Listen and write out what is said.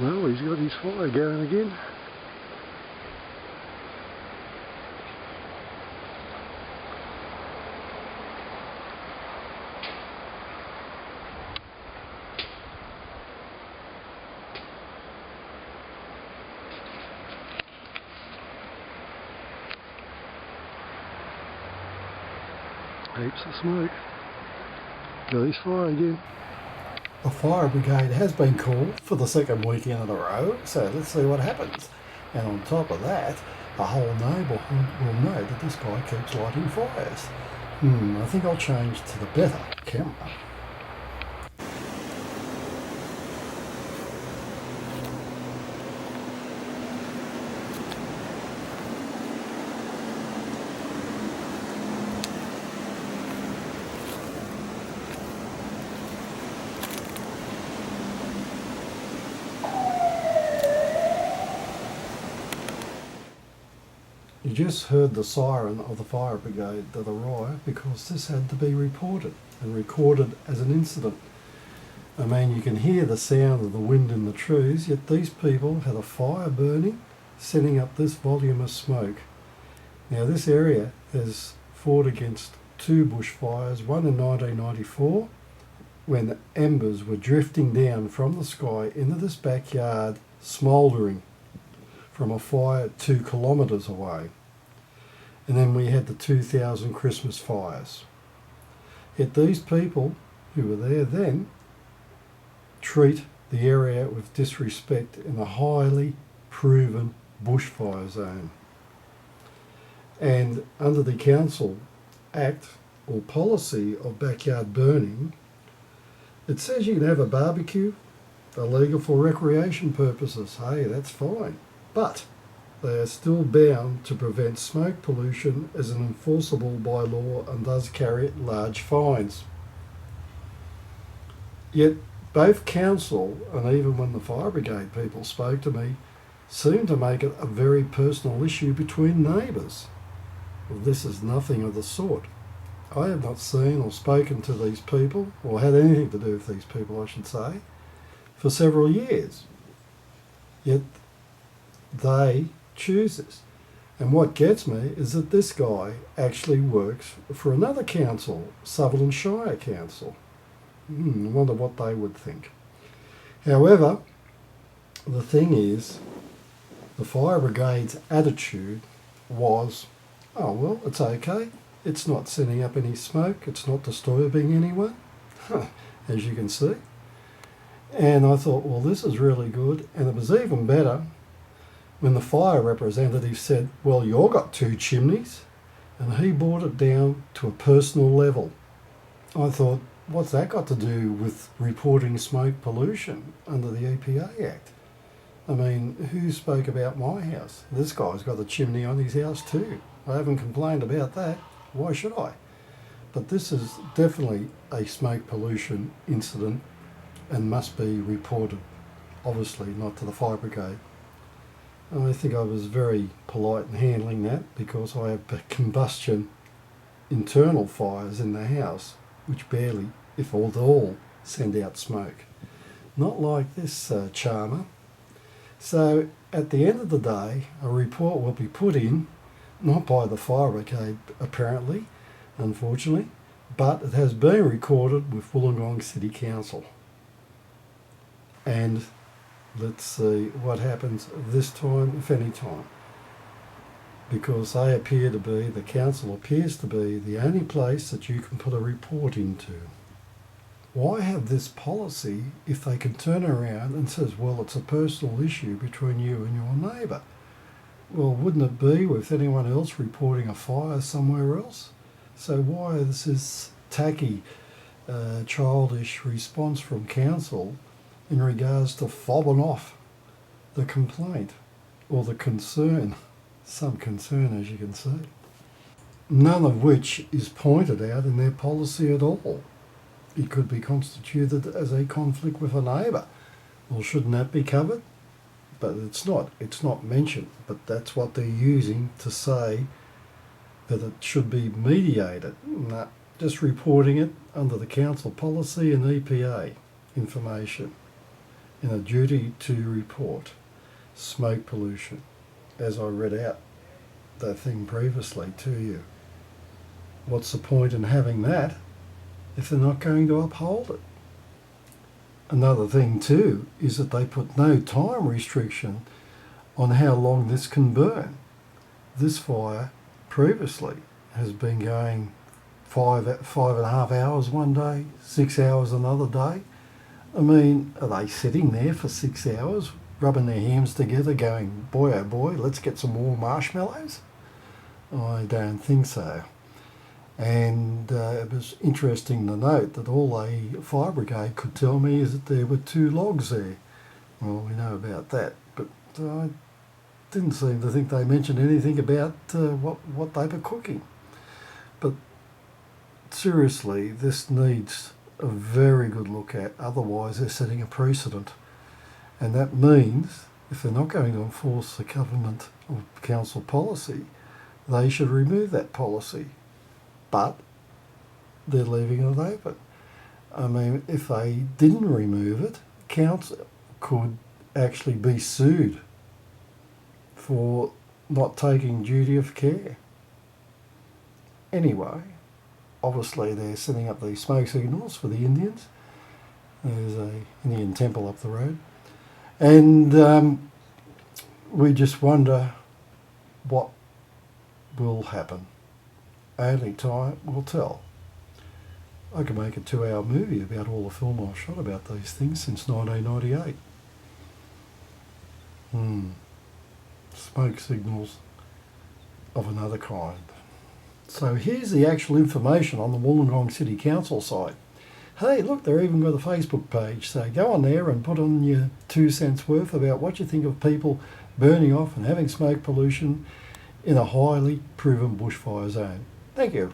Well, he's got his fire going again. Heaps of smoke. Got his fire again. The fire brigade has been called for the second weekend in a row, so let's see what happens. And on top of that, the whole neighbourhood will know that this guy keeps lighting fires. I think I'll change to the better camera. You just heard the siren of the fire brigade that arrived because this had to be reported and recorded as an incident. I mean, you can hear the sound of the wind in the trees, yet these people had a fire burning, sending up this volume of smoke. Now, this area has fought against two bushfires, one in 1994, when the embers were drifting down from the sky into this backyard, smouldering from a fire 2 kilometres away. And then we had the 2000 Christmas fires. Yet these people who were there then treat the area with disrespect in a highly proven bushfire zone. And under the Council Act or policy of backyard burning, it says you can have a barbecue, illegal for recreation purposes. Hey, that's fine. But they are still bound to prevent smoke pollution as an enforceable by law and does carry large fines. Yet both council and even when the fire brigade people spoke to me seemed to make it a very personal issue between neighbours. Well, this is nothing of the sort. I have not seen or spoken to these people, or had anything to do with these people I should say, for several years. Yet they choose this. And what gets me is that this guy actually works for another council, Sutherland Shire Council. I wonder what they would think. However, the thing is, the fire brigade's attitude was, oh well, it's okay. It's not sending up any smoke. It's not disturbing anyone, as you can see. And I thought, well, this is really good. And it was even better when the fire representative said, well, you've got 2 chimneys, and he brought it down to a personal level. I thought, what's that got to do with reporting smoke pollution under the EPA Act? I mean, who spoke about my house? This guy's got a chimney on his house too. I haven't complained about that. Why should I? But this is definitely a smoke pollution incident and must be reported, obviously not to the fire brigade. I think I was very polite in handling that because I have combustion internal fires in the house which barely, if at all, send out smoke. Not like this charmer. So at the end of the day, a report will be put in, not by the fire brigade apparently, unfortunately, but it has been recorded with Wollongong City Council. And let's see what happens this time, if any time. Because they appear to be, the council appears to be the only place that you can put a report into. Why have this policy if they can turn around and says, well, it's a personal issue between you and your neighbour? Well, wouldn't it be with anyone else reporting a fire somewhere else? So why is this tacky, childish response from council in regards to fobbing off the complaint or the concern, some concern as you can see, none of which is pointed out in their policy at all. It could be constituted as a conflict with a neighbour. Well, shouldn't that be covered? But it's not mentioned, but that's what they're using to say that it should be mediated. Nah, just reporting it under the council policy and EPA information. in a duty to report smoke pollution, as I read out that thing previously to you. What's the point in having that if they're not going to uphold it? Another thing too is that they put no time restriction on how long this can burn. This fire previously has been going five and a half hours one day, 6 hours another day. I mean, are they sitting there for 6 hours, rubbing their hands together, going, boy oh boy, let's get some more marshmallows? I don't think so. And it was interesting to note that all a fire brigade could tell me is that there were 2 logs there. Well, we know about that, but I didn't seem to think they mentioned anything about what they were cooking. But seriously, this needs a very good look at, otherwise they're setting a precedent. And that means if they're not going to enforce the government or council policy, they should remove that policy. But they're leaving it open. I mean, if they didn't remove it, council could actually be sued for not taking duty of care. Anyway, obviously they're setting up these smoke signals for the Indians. There's an Indian temple up the road. And we just wonder what will happen. Only time will tell. I could make a 2-hour movie about all the film I've shot about these things since 1998. Smoke signals of another kind. So here's the actual information on the Wollongong City Council site. Hey, look, they've even got a Facebook page, so go on there and put on your 2 cents worth about what you think of people burning off and having smoke pollution in a highly proven bushfire zone. Thank you.